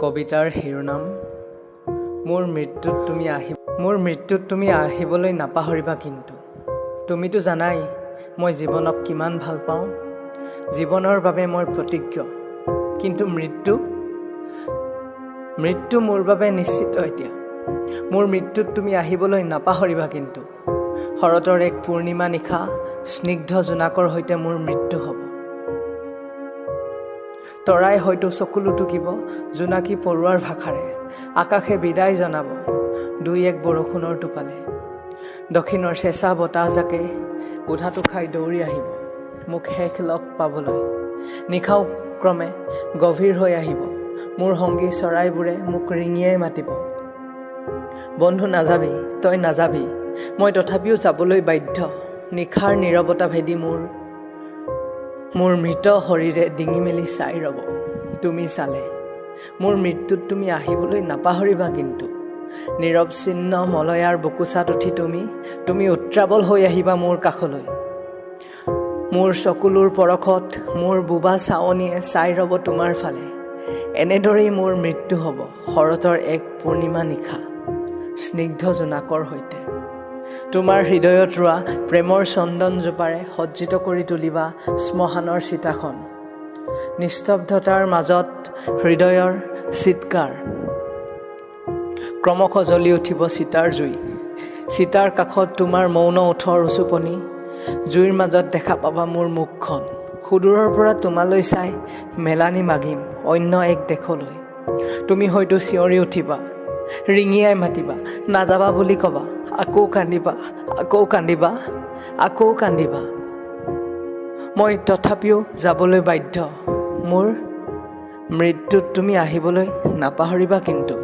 কবিতাৰ শিৰোনাম মোৰ মৃত্যুত তুমি আহিবলৈ নাপাহৰিবা কিন্তু তুমিতো জানাই মই জীৱনক কিমান ভাল পাওঁ জীৱনৰ বাবে মই প্ৰতিজ্ঞ কিন্তু মৃত্যু মোৰ বাবে নিশ্চিত এতিয়া মোৰ মৃত্যুত তুমি আহিবলৈ নাপাহৰিবা কিন্তু শৰতৰ এক পূৰ্ণিমা নিশা স্নিগ্ধ জোনাকৰ সৈতে মোৰ মৃত্যু হ'ব তৰাই হয়তো চকুলো টুকিব জোনাকী পৰুৱাৰ ভাষাৰে আকাশে বিদায় জনাব দুই এক বৰষুণৰ টোপালে দক্ষিণৰ চেঁচা বতাহজাকে উধাটো খাই দৌৰি আহিব মোক শেষ লগ পাবলৈ নিশাও ক্ৰমে গভীৰ হৈ আহিব মোৰ সংগী চৰাইবোৰে মোক ৰিঙিয়াই মাতিব বন্ধু নাযাবি তই নাযাবি মই তথাপিও যাবলৈ বাধ্য নিশাৰ নীৰৱতা ভেদি মোৰ মৃত শৰীৰে ডিঙি মেলি চাই ৰ'ব তুমি চালে মোৰ মৃত্যুত তুমি আহিবলৈ নাপাহৰিবা কিন্তু নীৰৱ চিহ্ন মলয়াৰ বুকুচাত উঠি তুমি উত্ৰাৱল হৈ আহিবা মোৰ কাষলৈ মোৰ চকুলোৰ পৰশত মোৰ বুবা চাৱনীয়ে চাই ৰ'ব তোমাৰ ফালে এনেদৰেই মোৰ মৃত্যু হ'ব শৰতৰ এক পূৰ্ণিমা নিশা স্নিগ্ধ জোনাকৰ সৈতে তোমাৰ হৃদয়ত ৰোৱা প্ৰেমৰ চন্দন জোপাৰে সজ্জিত কৰি তুলিবা শ্মশানৰ চিতাখন নিস্তব্ধতাৰ মাজত হৃদয়ৰ চিৎকাৰ ক্ৰমশ জ্বলি উঠিব চিতাৰ জুই চিতাৰ কাষত তোমাৰ মৌন ওঠৰ উচুপনি জুইৰ মাজত দেখা পাবা মোৰ মুখখন সুদূৰৰ পৰা তোমালৈ চাই মেলানি মাগিম অন্য এক দেশলৈ তুমি হয়তো চিঞৰি উঠিবা ৰিঙিয়াই মাতিবা নাযাবা বুলি ক'বা আকৌ কান্দিবা মই তথাপিও যাবলৈ বাধ্য মোৰ মৃত্যুত তুমি আহিবলৈ নাপাহৰিবা কিন্তু